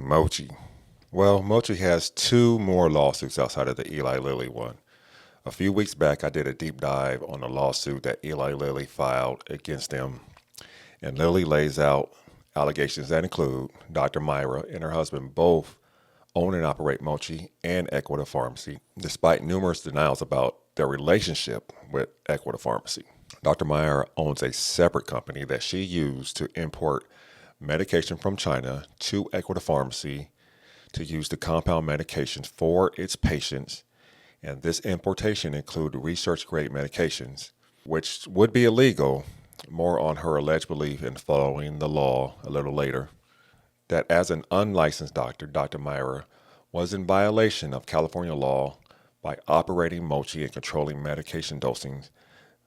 Mochi. Well, Mochi has two more lawsuits outside of the Eli Lilly one. A few weeks back, I did a deep dive on a lawsuit that Eli Lilly filed against them. And Lilly lays out allegations that include Dr. Myra and her husband both own and operate Mochi and Equita Pharmacy, despite numerous denials about their relationship with Equita Pharmacy. Dr. Myra owns a separate company that she used to import medication from China to Equita Pharmacy to use the compound medications for its patients, and this importation included research-grade medications, which would be illegal. More on her alleged belief in following the law a little later. That as an unlicensed doctor, Dr. Myra was in violation of California law by operating Mochi and controlling medication dosings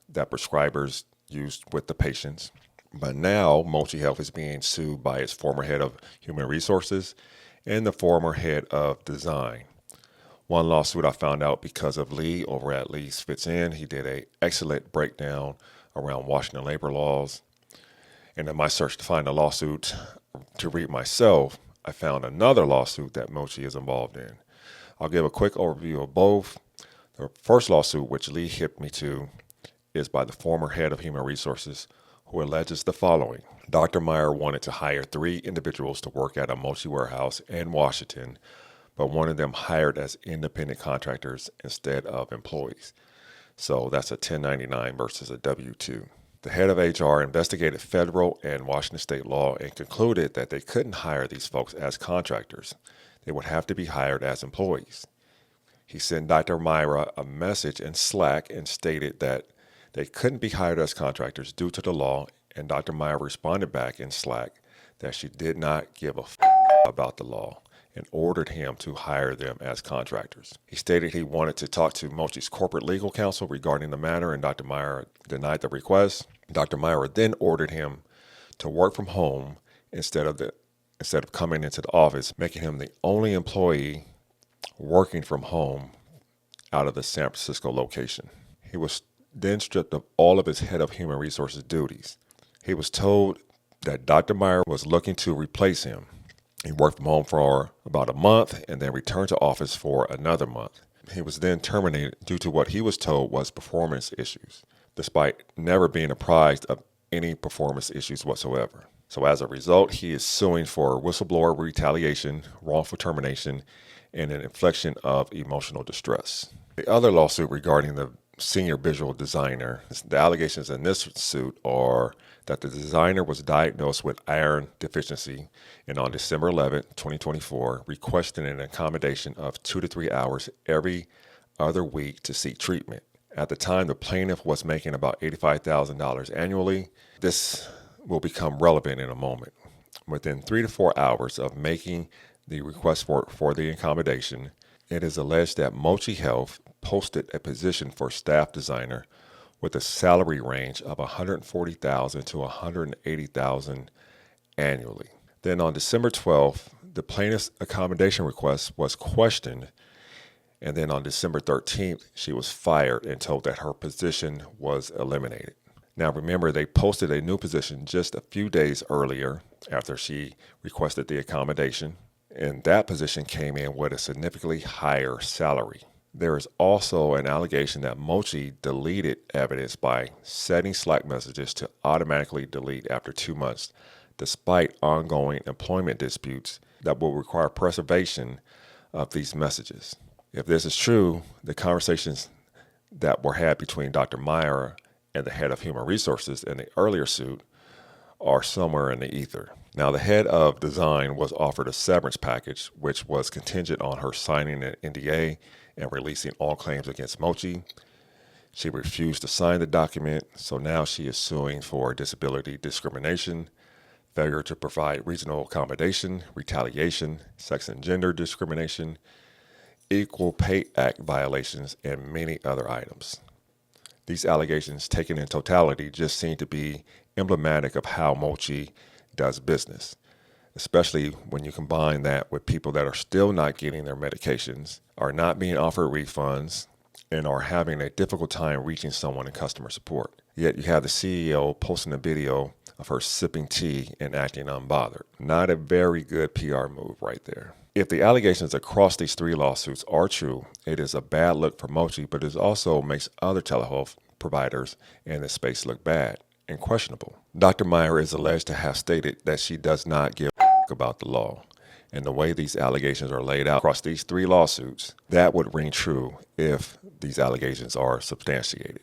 that prescribers used with the patients. But now Mochi Health is being sued by its former head of human resources and the former head of design. One lawsuit I found out because of Lee over at Lee's Fits In. He did an excellent breakdown around Washington labor laws. And in my search to find a lawsuit to read myself, I found another lawsuit that Mochi is involved in. I'll give a quick overview of both. The first lawsuit, which Lee hit me to, is by the former head of human resources, who alleges the following. Dr. Meyer wanted to hire 3 individuals to work at a Mochi warehouse in Washington, but wanted them hired as independent contractors instead of employees. So that's a 1099 versus a W-2. The head of HR investigated federal and Washington state law and concluded that they couldn't hire these folks as contractors. They would have to be hired as employees. He sent Dr. Myra a message in Slack and stated that they couldn't be hired as contractors due to the law, and Dr. Myra responded back in Slack that she did not give a about the law and ordered him to hire them as contractors. He stated he wanted to talk to Mochi's corporate legal counsel regarding the matter, and Dr. Myra denied the request. Dr. Myra then ordered him to work from home instead of coming into the office, making him the only employee working from home out of the San Francisco location. He was then stripped of all of his head of human resources duties. He was told that Dr. Meyer was looking to replace him. He worked from home for about a month and then returned to office for another month. He was then terminated due to what he was told was performance issues, despite never being apprised of any performance issues whatsoever. So as a result, he is suing for whistleblower retaliation, wrongful termination, and an infliction of emotional distress. The other lawsuit regarding the senior visual designer, the allegations in this suit are that the designer was diagnosed with iron deficiency and on December 11, 2024, requested an accommodation of 2 to 3 hours every other week to seek treatment. At the time, the plaintiff was making about $85,000 annually. This will become relevant in a moment. Within 3 to 4 hours of making the request for the accommodation, it is alleged that Mochi Health posted a position for staff designer with a salary range of $140,000 to $180,000 annually. Then on December 12th, the plaintiff's accommodation request was questioned, and then on December 13th, she was fired and told that her position was eliminated. Now remember, they posted a new position just a few days earlier after she requested the accommodation, and that position came in with a significantly higher salary. There is also an allegation that Mochi deleted evidence by setting Slack messages to automatically delete after 2 months, despite ongoing employment disputes that will require preservation of these messages. If this is true, the conversations that were had between Dr. Meyer and the head of human resources in the earlier suit are somewhere in the ether. Now, the head of design was offered a severance package, which was contingent on her signing an NDA and releasing all claims against Mochi. She refused to sign the document, so now she is suing for disability discrimination, failure to provide reasonable accommodation, retaliation, sex and gender discrimination, Equal Pay Act violations, and many other items. These allegations, taken in totality, just seem to be emblematic of how Mochi does business, especially when you combine that with people that are still not getting their medications, are not being offered refunds, and are having a difficult time reaching someone in customer support. Yet you have the CEO posting a video of her sipping tea and acting unbothered. Not a very good PR move right there. If the allegations across these 3 lawsuits are true, it is a bad look for Mochi, but it also makes other telehealth providers in this space look bad and questionable. Dr. Meyer is alleged to have stated that she does not give a about the law. And the way these allegations are laid out across these 3 lawsuits, that would ring true if these allegations are substantiated.